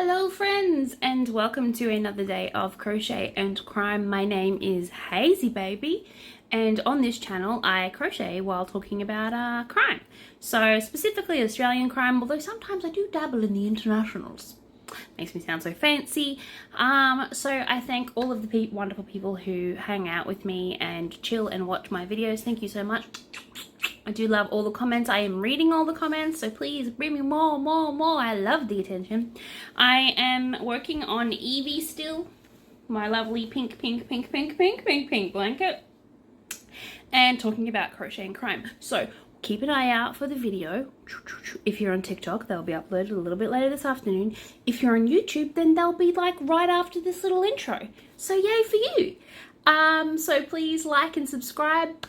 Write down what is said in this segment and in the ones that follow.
Hello friends, and welcome to another day of Crochet and Crime. My name is Hazy Baby, and on this channel I crochet while talking about crime. So specifically Australian crime, although sometimes I do dabble in the internationals. Makes me sound so fancy. So I thank all of the wonderful people who hang out with me and chill and watch my videos. Thank you so much. I do love all the comments. I am reading all the comments, so please bring me more. I love the attention. I am working on Evie still, my lovely pink blanket, and talking about Crochet and Crime. So keep an eye out for the video. If you're on TikTok, they'll be uploaded a little bit later this afternoon. If you're on YouTube, then they'll be like right after this little intro. So yay for you. So please like and subscribe.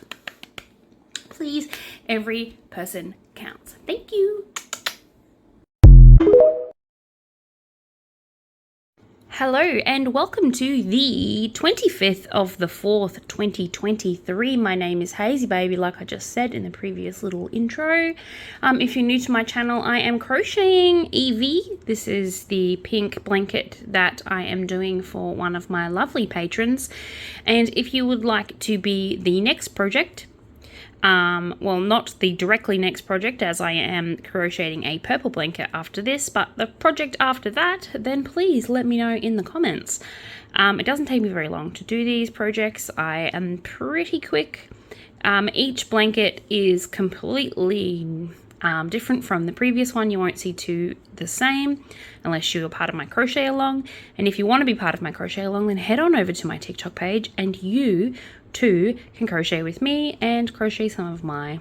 Please, every person counts. Thank you. Hello and welcome to the 25th of the 4th, 2023. My name is Hazy Baby, like I just said in the previous little intro. If you're new to my channel, I am crocheting Evie. This is the pink blanket that I am doing for one of my lovely patrons. And if you would like to be the next project, well, not the directly next project, as I am crocheting a purple blanket after this, but the project after that, then please let me know in the comments. It doesn't take me very long to do these projects. I am pretty quick. Each blanket is completely different from the previous one. You won't see two the same unless you're part of my crochet along. And if you want to be part of my crochet along, then head on over to my TikTok page and you too can crochet with me and crochet some of my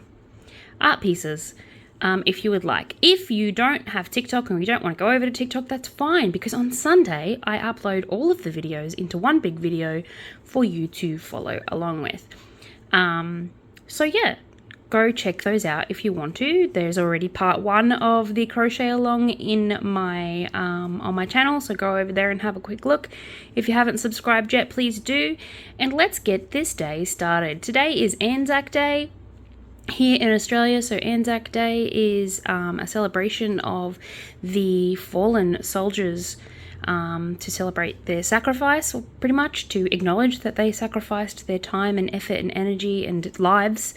art pieces if you would like. If you don't have TikTok and you don't want to go over to TikTok, that's fine, because on Sunday I upload all of the videos into one big video for you to follow along with. So yeah, go check those out if you want to. There's already part 1 of the crochet along in my on my channel, so go over there and have a quick look. If you haven't subscribed yet, please do. And let's get this day started. Today is Anzac Day here in Australia. So Anzac Day is a celebration of the fallen soldiers, to celebrate their sacrifice, or pretty much to acknowledge that they sacrificed their time and effort and energy and lives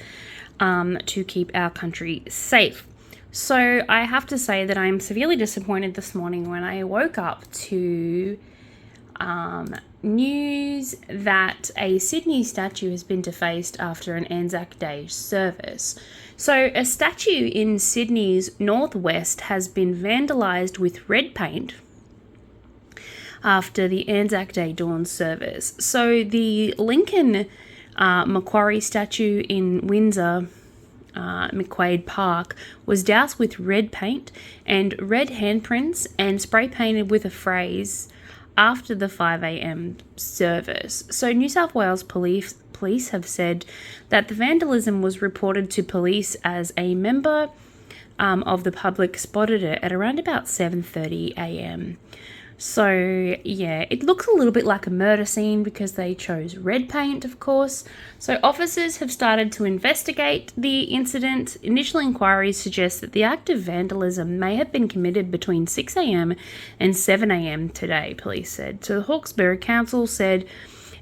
to keep our country safe. So I have to say that I'm severely disappointed this morning when I woke up to news that a Sydney statue has been defaced after an Anzac Day service. So a statue in Sydney's northwest has been vandalised with red paint after the Anzac Day dawn service. So the Lincoln Macquarie statue in Windsor, McQuaid Park, was doused with red paint and red handprints and spray painted with a phrase after the 5 a.m. service. So New South Wales police have said that the vandalism was reported to police as a member of the public spotted it at around about 7:30 a.m. So yeah, it looks a little bit like a murder scene because they chose red paint, of course. So officers have started to investigate the incident. Initial inquiries suggest that the act of vandalism may have been committed between 6 a.m. and 7 a.m. today, police said. So the Hawkesbury Council said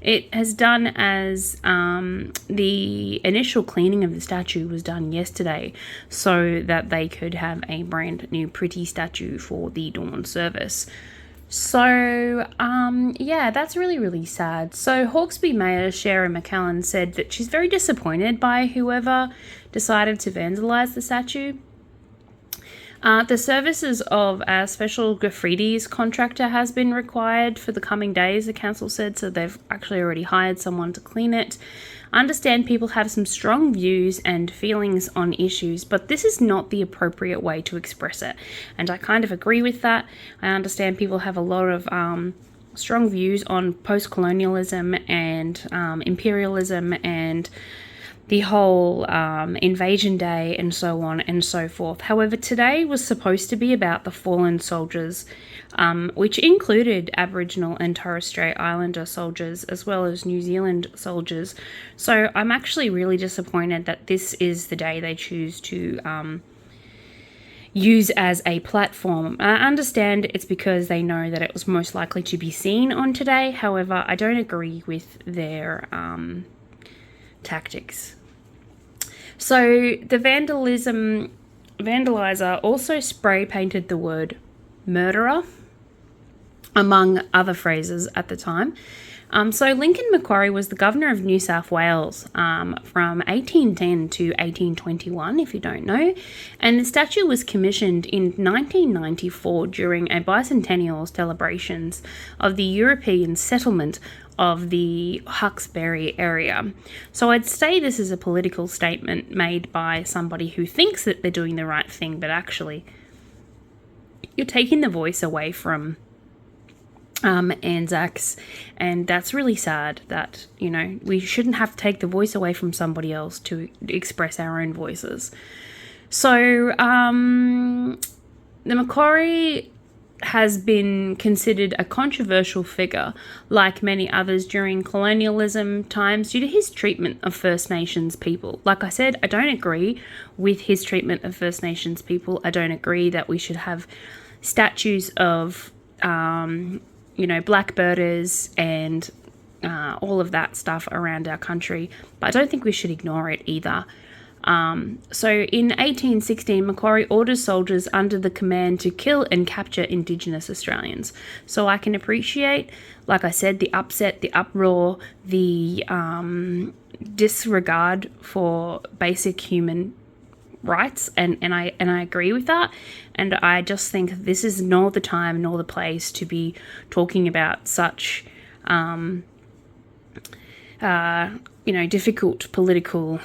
it has done as the initial cleaning of the statue was done yesterday so that they could have a brand new pretty statue for the dawn service. So, yeah, that's really sad. So Hawkesbury Mayor Sharon McCallum said that she's very disappointed by whoever decided to vandalise the statue. The services of a special graffitis contractor has been required for the coming days, the council said, so they've actually already hired someone to clean it. I understand people have some strong views and feelings on issues, but this is not the appropriate way to express it. And I kind of agree with that. I understand people have a lot of strong views on post-colonialism and imperialism and the whole invasion day and so on and so forth. However, today was supposed to be about the fallen soldiers, which included Aboriginal and Torres Strait Islander soldiers as well as New Zealand soldiers. So I'm actually really disappointed that this is the day they choose to use as a platform. I understand it's because they know that it was most likely to be seen on Today. However, I don't agree with their tactics. So the vandalizer also spray painted the word murderer, among other phrases at the time. So Lincoln Macquarie was the governor of New South Wales from 1810 to 1821, if you don't know, and the statue was commissioned in 1994 during a bicentennial celebrations of the European settlement of the Hawkesbury area. So I'd say this is a political statement made by somebody who thinks that they're doing the right thing, but actually you're taking the voice away from Anzacs, and that's really sad that, you know, we shouldn't have to take the voice away from somebody else to express our own voices. So the Macquarie has been considered a controversial figure, like many others during colonialism times, due to his treatment of First Nations people. Like I said, I don't agree with his treatment of First Nations people. I don't agree that we should have statues of blackbirders and all of that stuff around our country, but I don't think we should ignore it either. So in 1816, Macquarie orders soldiers under the command to kill and capture Indigenous Australians. So I can appreciate, like I said, the upset, the uproar, the disregard for basic human rights, and I agree with that, and I just think this is nor the time nor the place to be talking about such difficult political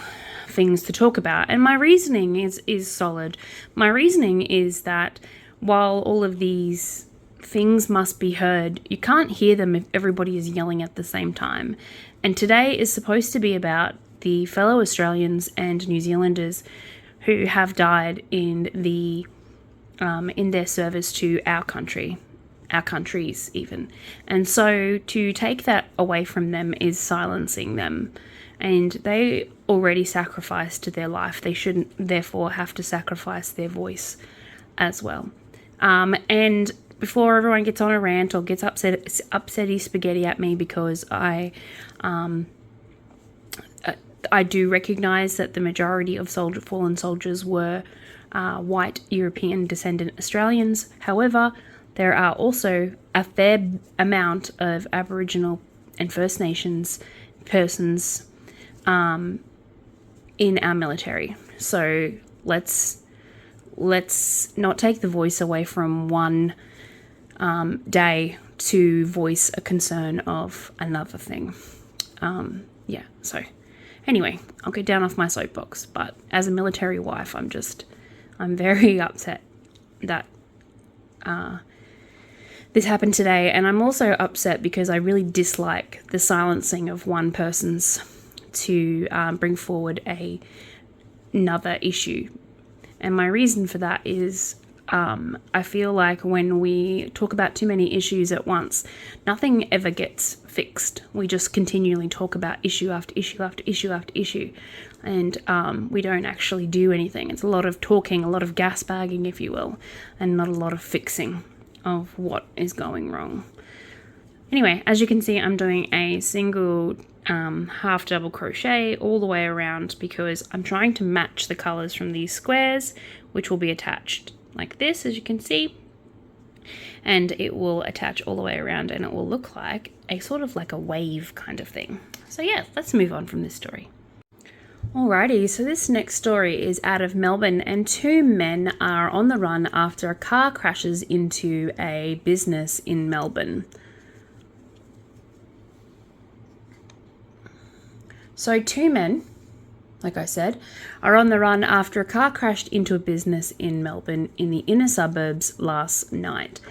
things to talk about. And my reasoning is solid. My reasoning is that while all of these things must be heard, you can't hear them if everybody is yelling at the same time. And today is supposed to be about the fellow Australians and New Zealanders who have died in their service to our country, our countries even. And so to take that away from them is silencing them. And they already sacrificed their life. They shouldn't therefore have to sacrifice their voice as well. And before everyone gets on a rant or gets upsetty spaghetti at me, because I do recognise that the majority of fallen soldiers were white European descendant Australians. However, there are also a fair amount of Aboriginal and First Nations persons in our military. So let's not take the voice away from one day to voice a concern of another thing. So anyway, I'll get down off my soapbox, but as a military wife, I'm very upset that this happened today, and I'm also upset because I really dislike the silencing of one person's to bring forward another issue. And my reason for that is I feel like when we talk about too many issues at once, nothing ever gets fixed. We just continually talk about issue after issue after issue after issue, and we don't actually do anything. It's a lot of talking, a lot of gas bagging, if you will, and not a lot of fixing of what is going wrong. Anyway, as you can see, I'm doing a single half double crochet all the way around because I'm trying to match the colors from these squares, which will be attached like this, as you can see, and it will attach all the way around, and it will look like a sort of like a wave kind of thing. So yeah, let's move on from this story. Alrighty, so this next story is out of Melbourne, and two men are on the run after a car crashes into a business in Melbourne. So two men, like I said, are on the run after a car crashed into a business in Melbourne in the inner suburbs last night.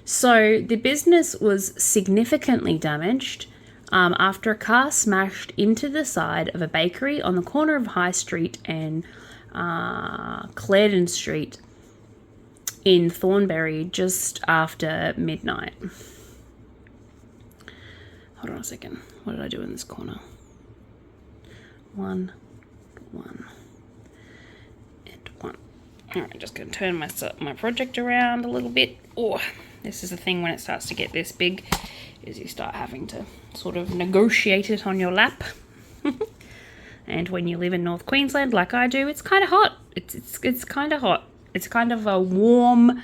So the business was significantly damaged after a car smashed into the side of a bakery on the corner of High Street and Clarendon Street in Thornbury just after midnight. Hold on a second. What did I do in this corner? 1, 1, and 1. All right, just going to turn my project around a little bit. Oh, this is the thing when it starts to get this big, is you start having to sort of negotiate it on your lap. And when you live in North Queensland, like I do, it's kind of hot. It's kind of hot. It's kind of a warm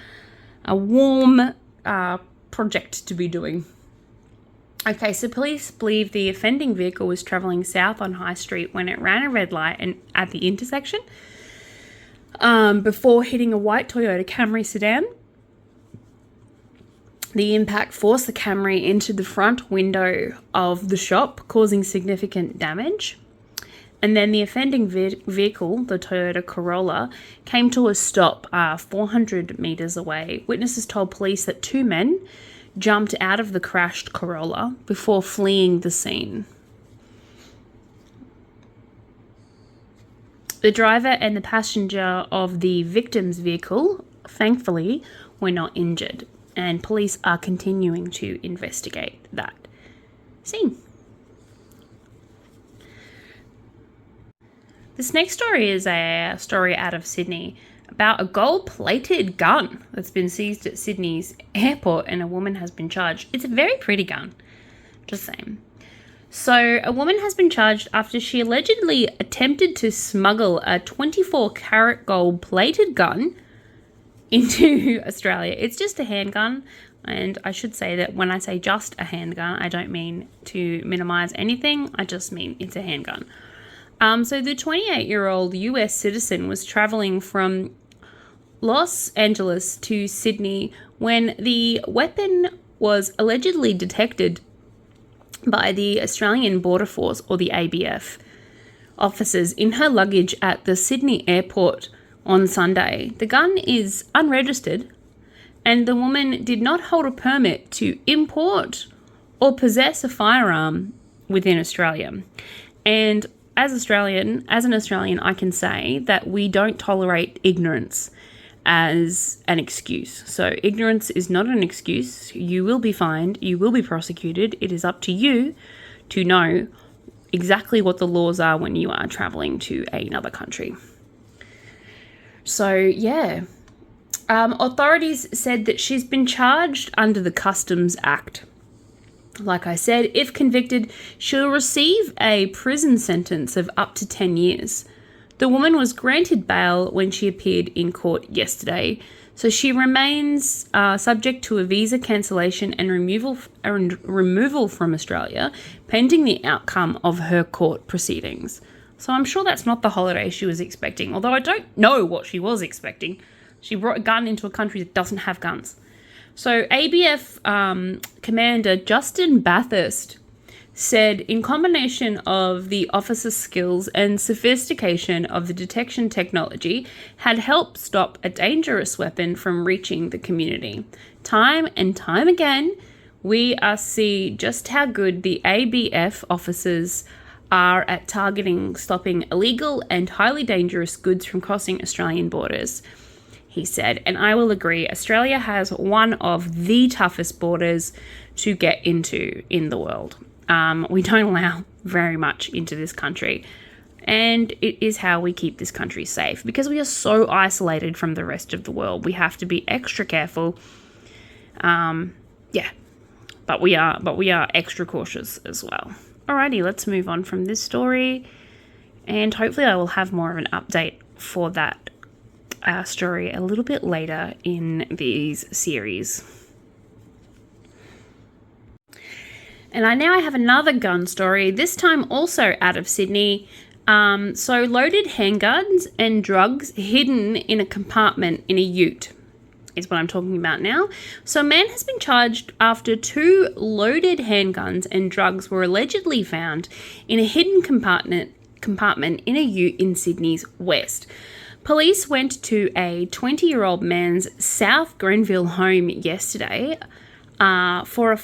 project to be doing. Okay, so police believe the offending vehicle was travelling south on High Street when it ran a red light and at the intersection before hitting a white Toyota Camry sedan. The impact forced the Camry into the front window of the shop, causing significant damage. And then the offending vehicle, the Toyota Corolla, came to a stop 400 metres away. Witnesses told police that two men jumped out of the crashed Corolla before fleeing the scene. The driver and the passenger of the victim's vehicle, thankfully, were not injured, and police are continuing to investigate that scene. This next story is a story out of Sydney about a gold-plated gun that's been seized at Sydney's airport and a woman has been charged. It's a very pretty gun, just saying. So a woman has been charged after she allegedly attempted to smuggle a 24-carat gold-plated gun into Australia. It's just a handgun, and I should say that when I say just a handgun, I don't mean to minimise anything. I just mean it's a handgun. So the 28-year-old US citizen was travelling from Los Angeles to Sydney when the weapon was allegedly detected by the Australian Border Force, or the ABF, officers in her luggage at the Sydney airport on Sunday. The gun is unregistered, and the woman did not hold a permit to import or possess a firearm within Australia. And as an Australian, I can say that we don't tolerate ignorance as an excuse. So ignorance is not an excuse. You will be fined. You will be prosecuted. It is up to you to know exactly what the laws are when you are traveling to another country. So, yeah. Authorities said that she's been charged under the Customs Act. Like I said, if convicted, she'll receive a prison sentence of up to 10 years. The woman was granted bail when she appeared in court yesterday, so she remains subject to a visa cancellation and removal from Australia, pending the outcome of her court proceedings. So I'm sure that's not the holiday she was expecting, although I don't know what she was expecting. She brought a gun into a country that doesn't have guns. So ABF Commander Justin Bathurst said, in combination of the officer's skills and sophistication of the detection technology, had helped stop a dangerous weapon from reaching the community. Time and time again, we see just how good the ABF officers are at stopping illegal and highly dangerous goods from crossing Australian borders. He said, and I will agree, Australia has one of the toughest borders to get into in the world. We don't allow very much into this country, and it is how we keep this country safe because we are so isolated from the rest of the world. We have to be extra careful. But we are extra cautious as well. Alrighty, let's move on from this story, and hopefully I will have more of an update for that story a little bit later in these series. And I have another gun story, this time also out of Sydney. So loaded handguns and drugs hidden in a compartment in a ute is what I'm talking about now. So a man has been charged after 2 loaded handguns and drugs were allegedly found in a hidden compartment in a ute in Sydney's west. Police went to a 20-year-old man's South Grenville home yesterday for a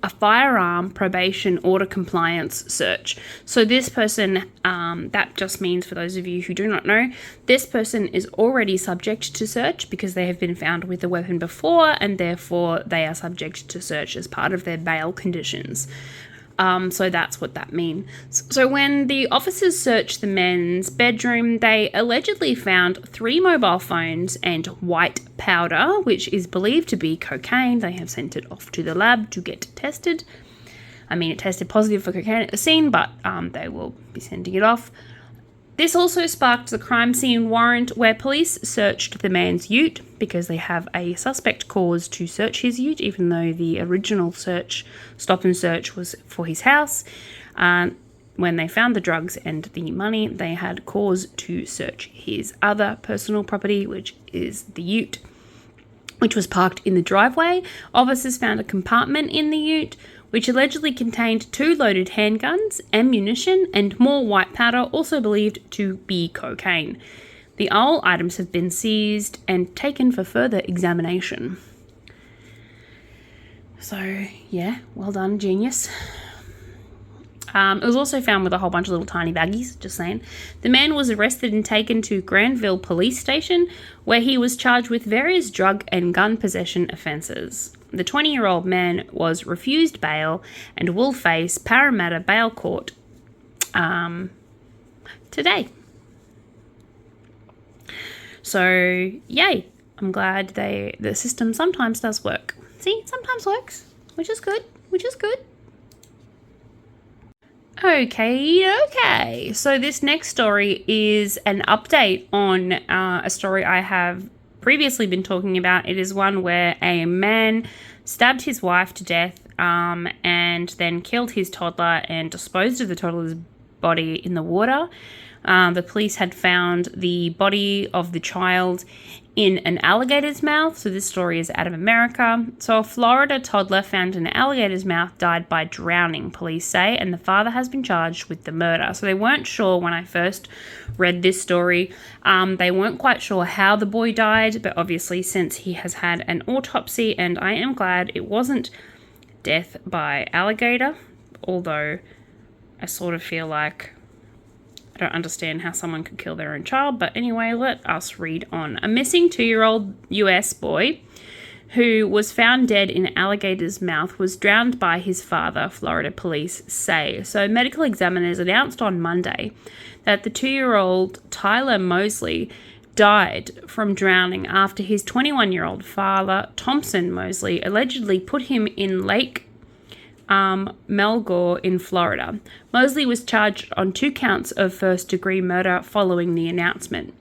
firearm probation order compliance search. So this person, that just means, for those of you who do not know, this person is already subject to search because they have been found with a weapon before, and therefore they are subject to search as part of their bail conditions. So that's what that means. So when the officers searched the men's bedroom, they allegedly found 3 mobile phones and white powder, which is believed to be cocaine. They have sent it off to the lab to get tested. I mean, it tested positive for cocaine at the scene, but they will be sending it off. This also sparked the crime scene warrant, where police searched the man's ute because they have a suspect cause to search his ute, even though the original stop and search was for his house. When they found the drugs and the money, they had cause to search his other personal property, which is the ute, which was parked in the driveway. Officers found a compartment in the ute, which allegedly contained 2 loaded handguns, ammunition, and more white powder, also believed to be cocaine. The all items have been seized and taken for further examination. So, yeah, well done, genius. It was also found with a whole bunch of little tiny baggies, just saying. The man was arrested and taken to Granville Police Station, where he was charged with various drug and gun possession offences. The 20-year-old man was refused bail and will face Parramatta Bail Court today. So, yay. I'm glad the system sometimes does work. See, sometimes works, which is good. Okay. So this next story is an update on a story I have previously been talking about. It is one where a man stabbed his wife to death and then killed his toddler and disposed of the toddler's body in the water. The police had found the body of the child in an alligator's mouth. So this story is out of America. So a Florida toddler found in an alligator's mouth died by drowning, police say, and the father has been charged with the murder. So they weren't sure when I first read this story. They weren't quite sure how the boy died, but obviously since he has had an autopsy, and I am glad it wasn't death by alligator, although I sort of feel like I don't understand how someone could kill their own child. But anyway, let us read on. A missing 2-year-old US boy who was found dead in an alligator's mouth was drowned by his father, Florida police say. So medical examiners announced on Monday that the 2-year-old Tyler Mosley died from drowning after his 21-year-old father, Thompson Mosley, allegedly put him in Lake Melgore in Florida. Mosley was charged on 2 counts of first-degree murder following the announcement.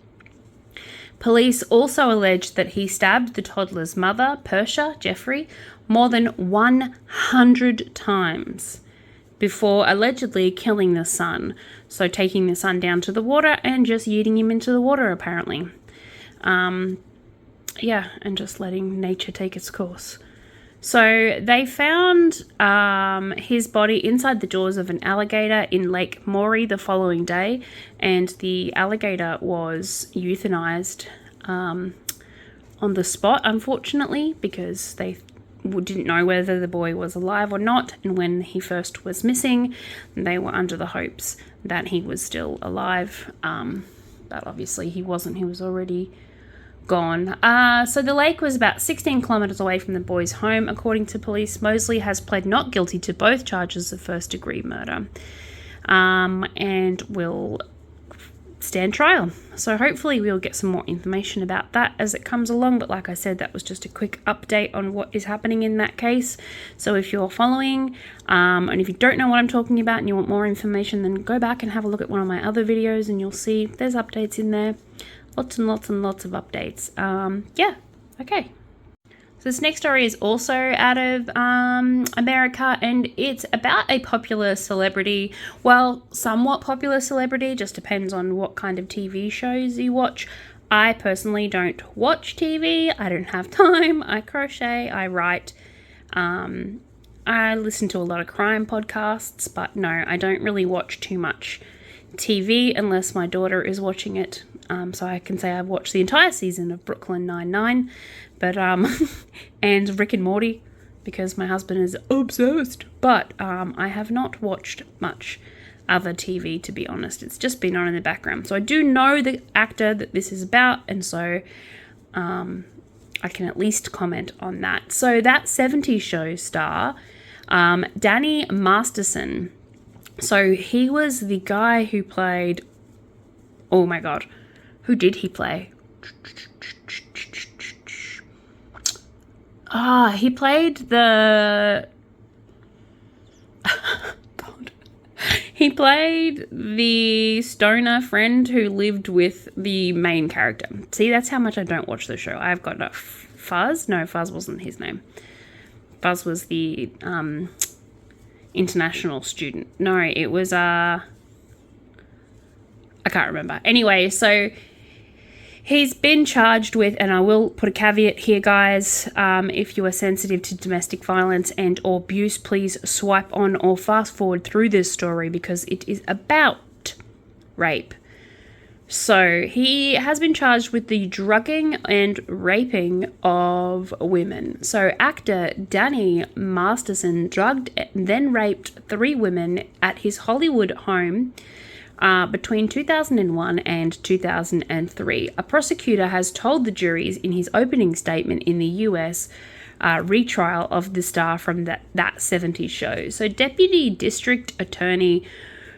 Police also alleged that he stabbed the toddler's mother, Persha Jeffrey, more than 100 times before allegedly killing the son. So taking the son down to the water and just yeeting him into the water, apparently. And just letting nature take its course. So they found his body inside the jaws of an alligator in Lake Maury the following day, and the alligator was euthanized on the spot, unfortunately, because they didn't know whether the boy was alive or not, and when he first was missing, they were under the hopes that he was still alive, but obviously he wasn't. He was already gone. So the lake was about 16 kilometers away from the boy's home. According to police, Mosley has pled not guilty to both charges of first-degree murder and will stand trial. So hopefully we'll get some more information about that as it comes along. But like I said, that was just a quick update on what is happening in that case. So if you're following and if you don't know what I'm talking about and you want more information, then go back and have a look at one of my other videos and you'll see there's updates in there. Lots and lots and lots of updates. Okay. So this next story is also out of America, and it's about a popular celebrity. Well, somewhat popular celebrity, just depends on what kind of TV shows you watch. I personally don't watch TV. I don't have time. I crochet, I write. I listen to a lot of crime podcasts, but no, I don't really watch too much TV unless my daughter is watching it. So I can say I've watched the entire season of Brooklyn Nine-Nine, but and Rick and Morty, because my husband is obsessed. But I have not watched much other TV, to be honest. It's just been on in the background. So I do know the actor that this is about, and so I can at least comment on that. So that 70s show star Danny Masterson. So he was the guy who played... Oh my God. Who did he play? He played the... God. He played the stoner friend who lived with the main character. See, that's how much I don't watch the show. I've got a Fuzz? No, Fuzz wasn't his name. Fuzz was the international student. No, it was... I can't remember. Anyway, so... He's been charged with, and I will put a caveat here, guys, if you are sensitive to domestic violence and or abuse, please swipe on or fast forward through this story because it is about rape. So he has been charged with the drugging and raping of women. So actor Danny Masterson drugged and then raped 3 women at his Hollywood home between 2001 and 2003. A prosecutor has told the juries in his opening statement in the US retrial of the star from that 70s show. So Deputy District Attorney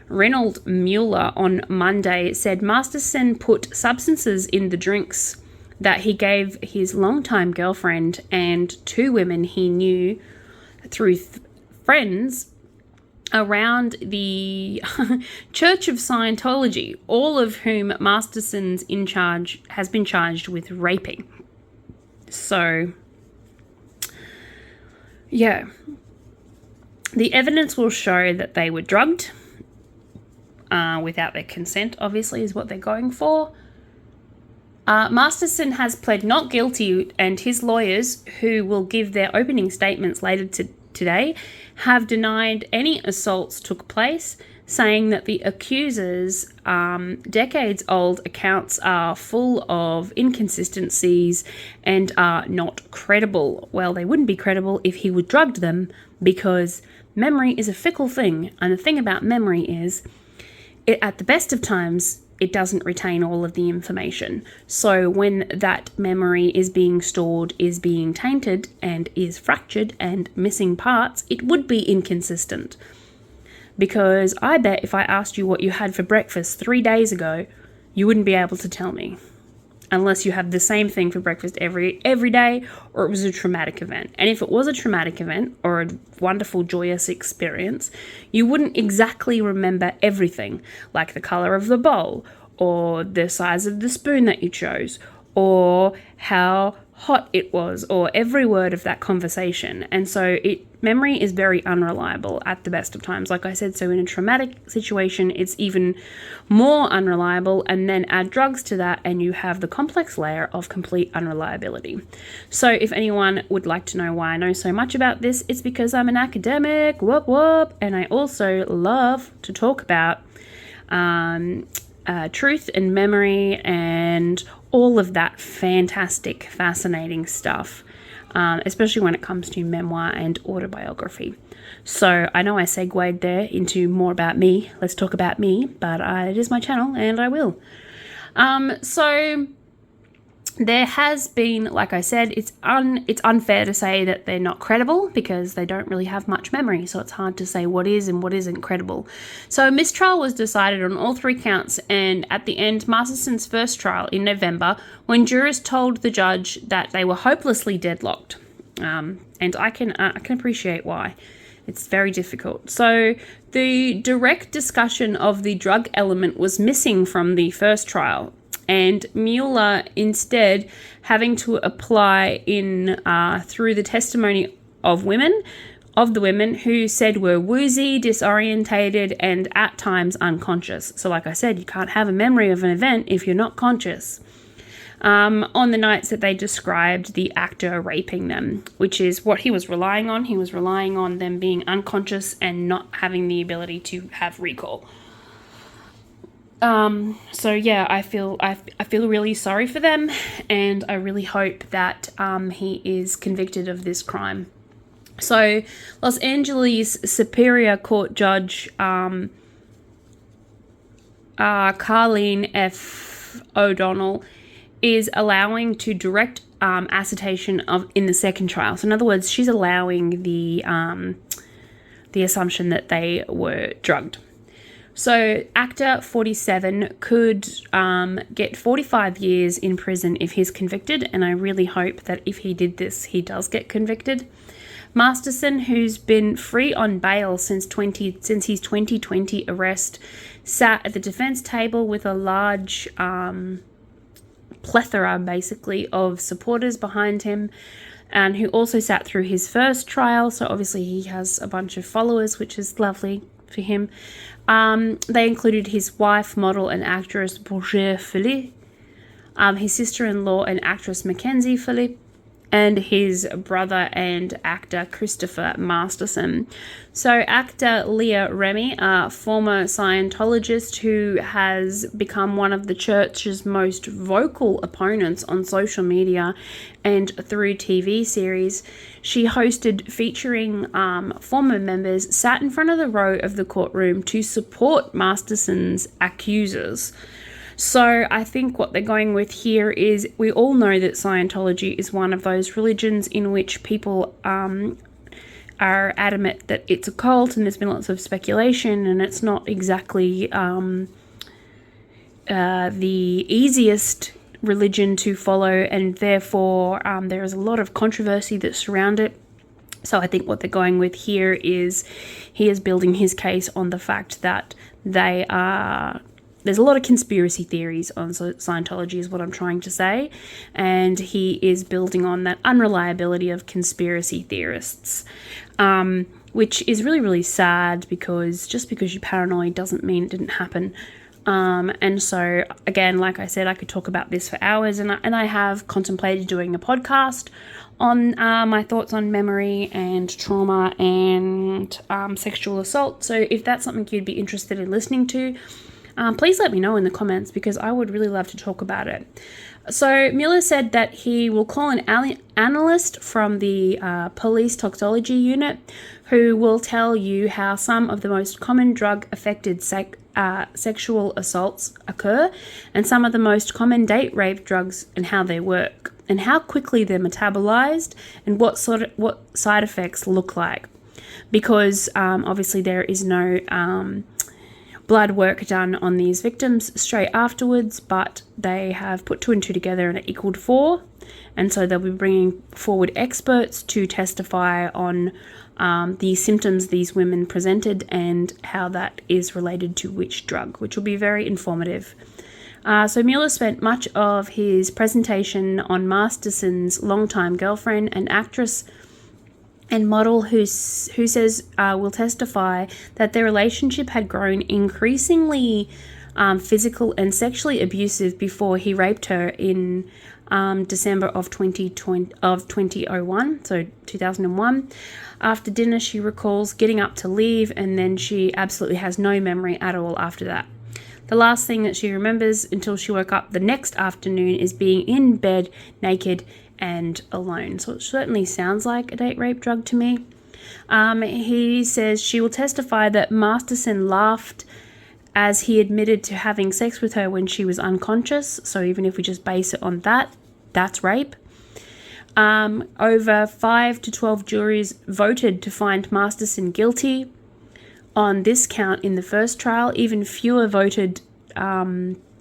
Reynold Mueller on Monday said Masterson put substances in the drinks that he gave his longtime girlfriend and 2 women he knew through friends around the Church of Scientology, all of whom Masterson's has been charged with raping. So, yeah. The evidence will show that they were drugged without their consent, obviously, is what they're going for. Masterson has pled not guilty, and his lawyers, who will give their opening statements later today, have denied any assaults took place, saying that the accusers' decades-old accounts are full of inconsistencies and are not credible. Well, they wouldn't be credible if he would drugged them, because memory is a fickle thing, and the thing about memory is, at the best of times, it doesn't retain all of the information. So when that memory is being stored, is being tainted, and is fractured and missing parts, it would be inconsistent. Because I bet if I asked you what you had for breakfast 3 days ago, you wouldn't be able to tell me. Unless you have the same thing for breakfast every day, or it was a traumatic event. And if it was a traumatic event or a wonderful, joyous experience, you wouldn't exactly remember everything, like the color of the bowl, or the size of the spoon that you chose, or how hot it was, or every word of that conversation. And so memory is very unreliable at the best of times, like I said. So in a traumatic situation, it's even more unreliable, and then add drugs to that and you have the complex layer of complete unreliability. So if anyone would like to know why I know so much about this, it's because I'm an academic, whoop whoop, and I also love to talk about truth and memory and all of that fantastic, fascinating stuff, especially when it comes to memoir and autobiography. So I know I segued there into more about me. Let's talk about me, but it is my channel and I will. So there has been, like I said, it's unfair to say that they're not credible because they don't really have much memory, so it's hard to say what is and what isn't credible. So a mistrial was decided on all 3 counts, and at the end, Masterson's first trial in November, when jurors told the judge that they were hopelessly deadlocked. And I can appreciate why. It's very difficult. So the direct discussion of the drug element was missing from the first trial, and Mueller instead having to apply in through the testimony of the women who said were woozy, disorientated, and at times unconscious. So like I said, you can't have a memory of an event if you're not conscious. On the nights that they described the actor raping them, which is what he was relying on. He was relying on them being unconscious and not having the ability to have recall. So yeah, I feel really sorry for them, and I really hope that he is convicted of this crime. So Los Angeles Superior Court Judge Carleen F. O'Donnell is allowing to direct assertion in the second trial. So in other words, she's allowing the the assumption that they were drugged. So actor 47 could get 45 years in prison if he's convicted, and I really hope that if he did this, he does get convicted. Masterson, who's been free on bail since his 2020 arrest, sat at the defense table with a large plethora, basically, of supporters behind him, and who also sat through his first trial. So obviously he has a bunch of followers, which is lovely for him. They included his wife, model and actress Brigitte Philippe, his sister-in-law and actress Mackenzie Philippe, and his brother and actor Christopher Masterson. So actor Leah Remy, a former Scientologist who has become one of the church's most vocal opponents on social media and through TV series, she hosted featuring former members, sat in front of the row of the courtroom to support Masterson's accusers. So I think what they're going with here is, we all know that Scientology is one of those religions in which people are adamant that it's a cult, and there's been lots of speculation, and it's not exactly the easiest religion to follow, and therefore there is a lot of controversy that surround it. So I think what they're going with here is he is building his case on the fact that they are... There's a lot of conspiracy theories on Scientology is what I'm trying to say, and he is building on that unreliability of conspiracy theorists, which is really, really sad, because just because you're paranoid doesn't mean it didn't happen. And so, again, like I said, I could talk about this for hours, and I have contemplated doing a podcast on my thoughts on memory and trauma and sexual assault. So if that's something you'd be interested in listening to, please let me know in the comments, because I would really love to talk about it. So Mueller said that he will call an analyst from the police toxicology unit who will tell you how some of the most common drug-affected sexual assaults occur, and some of the most common date rape drugs and how they work, and how quickly they're metabolized, and what side effects look like. Because obviously there is no blood work done on these victims straight afterwards, but they have put 2 and 2 together and it equaled 4, and so they'll be bringing forward experts to testify on the symptoms these women presented and how that is related to which drug, which will be very informative. So Mueller spent much of his presentation on Masterson's longtime girlfriend and actress and model who says will testify that their relationship had grown increasingly physical and sexually abusive before he raped her in December of 2001, so 2001. After dinner, she recalls getting up to leave, and then she absolutely has no memory at all after that. The last thing that she remembers until she woke up the next afternoon is being in bed naked and alone. So it certainly sounds like a date rape drug to me. He says she will testify that Masterson laughed as he admitted to having sex with her when she was unconscious. So even if we just base it on that, that's rape. Over 5 to 12 juries voted to find Masterson guilty on this count in the first trial. Even fewer voted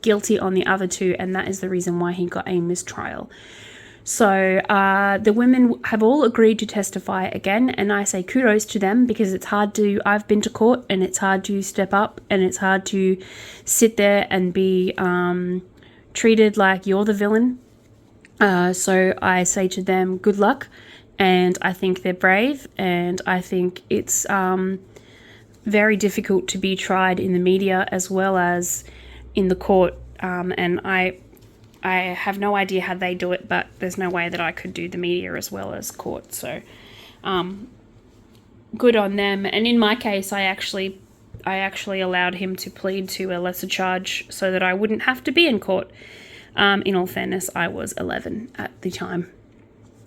guilty on the other 2, and that is the reason why he got a mistrial. So the women have all agreed to testify again, and I say kudos to them, because it's hard to... I've been to court, and it's hard to step up, and it's hard to sit there and be treated like you're the villain. So I say to them, good luck, and I think they're brave, and I think it's very difficult to be tried in the media as well as in the court, and I have no idea how they do it, but there's no way that I could do the media as well as court. So good on them. And in my case, I actually allowed him to plead to a lesser charge so that I wouldn't have to be in court. In all fairness, I was 11 at the time.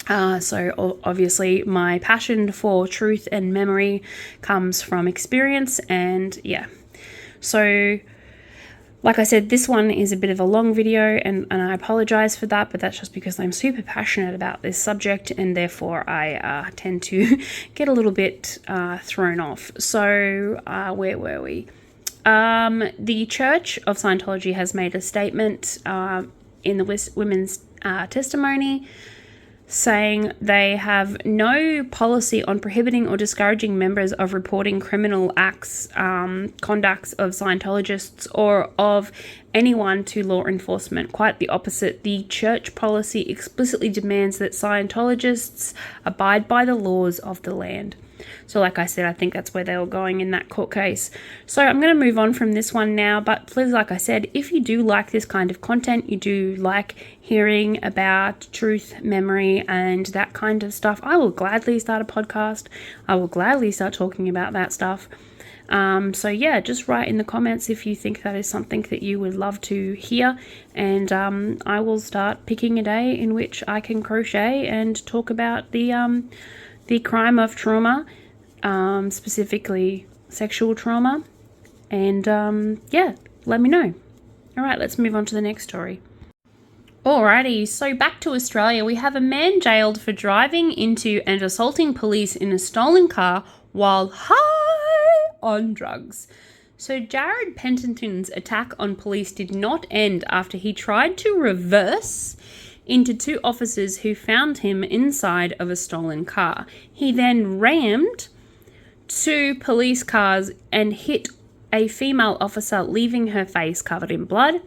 So obviously my passion for truth and memory comes from experience, and yeah. So Like I said, this one is a bit of a long video, and I apologize for that, but that's just because I'm super passionate about this subject, and therefore I tend to get a little bit thrown off. So where were we? The Church of Scientology has made a statement in the women's testimony saying they have no policy on prohibiting or discouraging members of reporting criminal acts, conducts of Scientologists or of anyone to law enforcement. Quite the opposite. The church policy explicitly demands that Scientologists abide by the laws of the land. So like I said, I think that's where they were going in that court case. So I'm going to move on from this one now, but please, like I said, if you do like this kind of content, you do like hearing about truth, memory, and that kind of stuff, I will gladly start a podcast. I will gladly start talking about that stuff. So yeah, just write in the comments if you think that is something that you would love to hear, and I will start picking a day in which I can crochet and talk about the crime of trauma, specifically sexual trauma, and yeah, let me know. All right, let's move on to the next story. Alrighty, so back to Australia. We have a man jailed for driving into and assaulting police in a stolen car while high on drugs. So Jared Pentington's attack on police did not end after he tried to reverse into two officers who found him inside of a stolen car. He then rammed two police cars and hit a female officer, leaving her face covered in blood.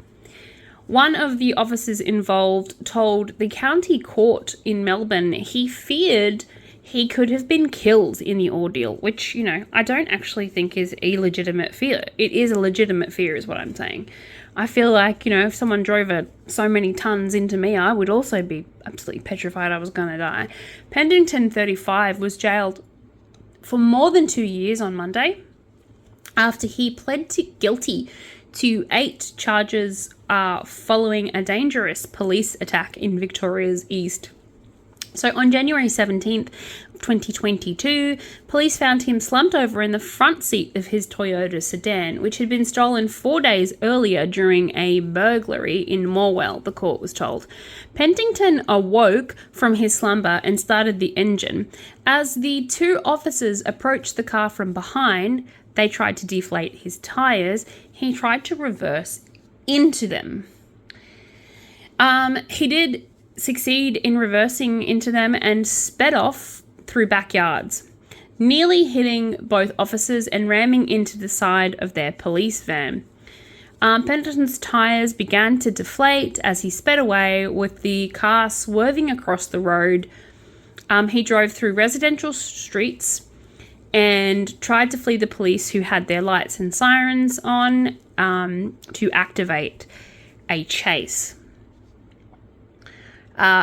One of the officers involved told the county court in Melbourne he feared he could have been killed in the ordeal, which, you know, I don't actually think is a legitimate fear. It is a legitimate fear is what I'm saying. I feel like, you know, if someone drove so many tons into me, I would also be absolutely petrified I was going to die. Pentington, 35, was jailed for more than 2 years on Monday after he pled guilty to 8 charges following a dangerous police attack in Victoria's East. So on January 17th, 2022, police found him slumped over in the front seat of his Toyota sedan, which had been stolen 4 days earlier during a burglary in Morwell, the court was told. Pentington awoke from his slumber and started the engine. As the two officers approached the car from behind, they tried to deflate his tires. He tried to reverse into them. He did succeed in reversing into them and sped off through backyards, nearly hitting both officers and ramming into the side of their police van. Pentington's tires began to deflate as he sped away, with the car swerving across the road. He drove through residential streets and tried to flee the police, who had their lights and sirens on, to activate a chase.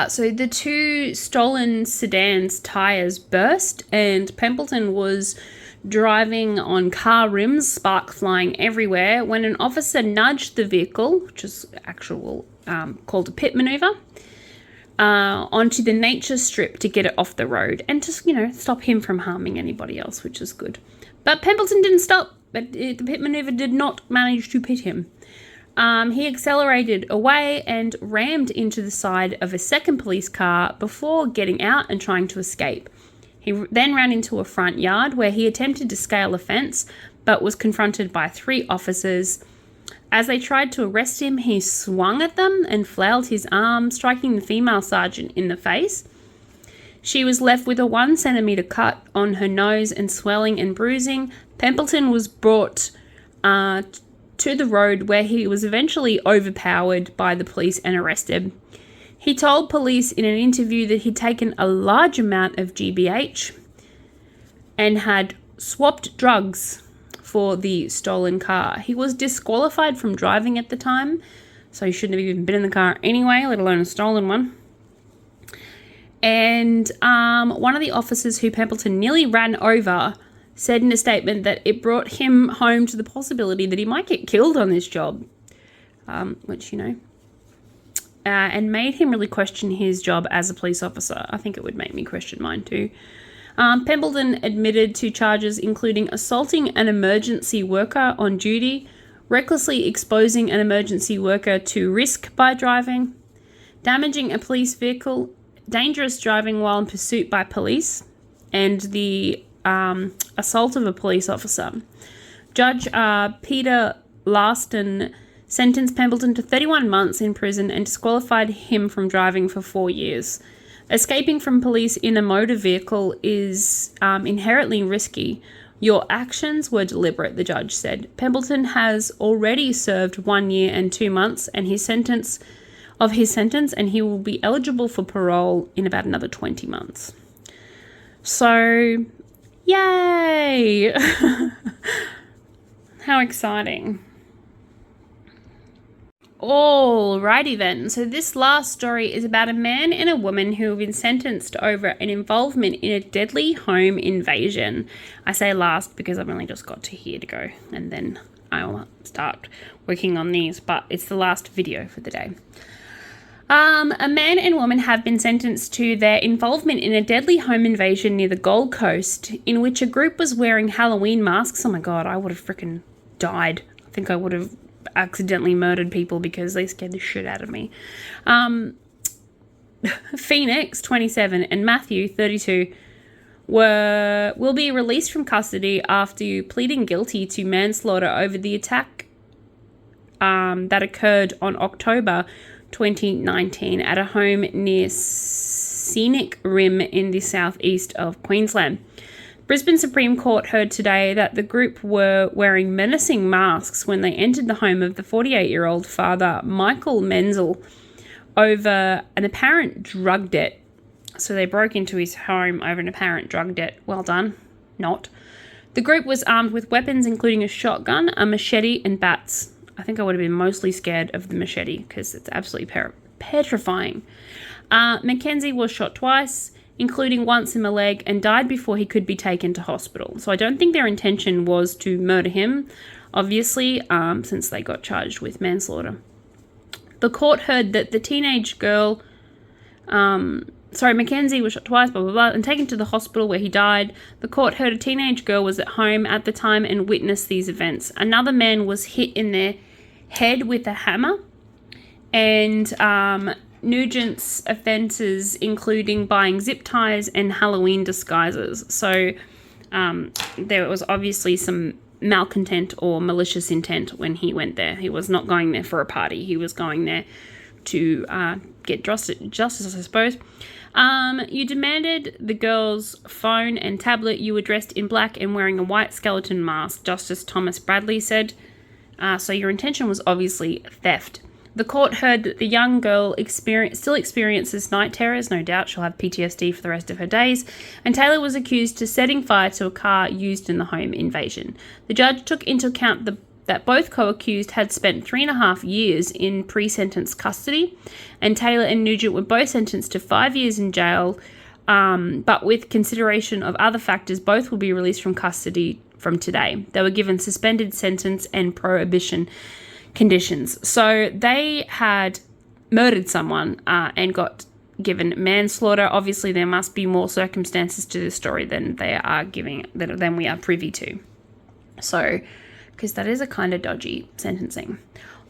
So the two stolen sedans' tires burst, and Pendleton was driving on car rims, spark flying everywhere, when an officer nudged the vehicle, which is called a pit maneuver, onto the nature strip to get it off the road and just, stop him from harming anybody else, which is good. But Pendleton didn't stop, but the pit maneuver did not manage to pit him. He accelerated away and rammed into the side of a second police car before getting out and trying to escape. He then ran into a front yard where he attempted to scale a fence, but was confronted by 3 officers. As they tried to arrest him, he swung at them and flailed his arm, striking the female sergeant in the face. She was left with a 1 centimetre cut on her nose and swelling and bruising. Pendleton was brought to the road, where he was eventually overpowered by the police and arrested. He told police in an interview that he'd taken a large amount of GBH and had swapped drugs for the stolen car. He was disqualified from driving at the time, so he shouldn't have even been in the car anyway, let alone a stolen one. And one of the officers who Pendleton nearly ran over said in a statement that it brought him home to the possibility that he might get killed on this job, which, and made him really question his job as a police officer. I think it would make me question mine too. Pendleton admitted to charges including assaulting an emergency worker on duty, recklessly exposing an emergency worker to risk by driving, damaging a police vehicle, dangerous driving while in pursuit by police, and the assault of a police officer. Judge Peter Laston sentenced Pemberton to 31 months in prison and disqualified him from driving for 4 years. Escaping from police in a motor vehicle is inherently risky. Your actions were deliberate, the judge said. Pemberton has already served 1 year and 2 months and his sentence, and he will be eligible for parole in about another 20 months. So, yay! How exciting. Alrighty then, so this last story is about a man and a woman who have been sentenced over an involvement in a deadly home invasion. I say last because I've only just got to here to go, and then I'll start working on these, but it's the last video for the day. A man and woman have been sentenced to their involvement in a deadly home invasion near the Gold Coast, in which a group was wearing Halloween masks. Oh my god, I would have freaking died. I think I would have accidentally murdered people because they scared the shit out of me. Phoenix, 27, and Matthew, 32, will be released from custody after pleading guilty to manslaughter over the attack that occurred on October 2019 at a home near Scenic Rim in the southeast of Queensland. Brisbane Supreme Court heard today that the group were wearing menacing masks when they entered the home of the 48-year-old father, Michael Menzel, over an apparent drug debt. So they broke into his home over an apparent drug debt. Well done. Not. The group was armed with weapons including a shotgun, a machete, and bats. I think I would have been mostly scared of the machete because it's absolutely petrifying. Mackenzie was shot twice, including once in the leg, and died before he could be taken to hospital. So I don't think their intention was to murder him, obviously, since they got charged with manslaughter. The court heard that the teenage girl, Mackenzie was shot twice, blah, blah, blah, and taken to the hospital where he died. The court heard a teenage girl was at home at the time and witnessed these events. Another man was hit in the head with a hammer, and Nugent's offences including buying zip ties and Halloween disguises. So there was obviously some malcontent or malicious intent when he went there. He was not going there for a party. He was going there to get justice, I suppose. You demanded the girl's phone and tablet. You were dressed in black and wearing a white skeleton mask, Justice Thomas Bradley said. So your intention was obviously theft. The court heard that the young girl still experiences night terrors. No doubt she'll have PTSD for the rest of her days. And Taylor was accused of setting fire to a car used in the home invasion. The judge took into account that both co-accused had spent 3.5 years in pre-sentence custody, and Taylor and Nugent were both sentenced to 5 years in jail, but with consideration of other factors, both will be released from custody from today. They were given suspended sentence and prohibition conditions. So they had murdered someone and got given manslaughter. Obviously, there must be more circumstances to this story than we are privy to. So, because that is a kind of dodgy sentencing.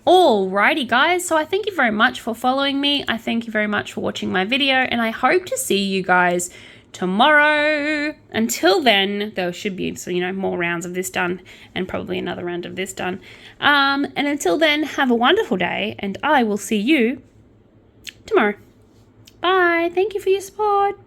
Alrighty, guys. So I thank you very much for following me. I thank you very much for watching my video, and I hope to see you guys tomorrow. Until then, there should be more rounds of this done, and probably another round of this done. And until then, have a wonderful day, and I will see you tomorrow. Bye. Thank you for your support.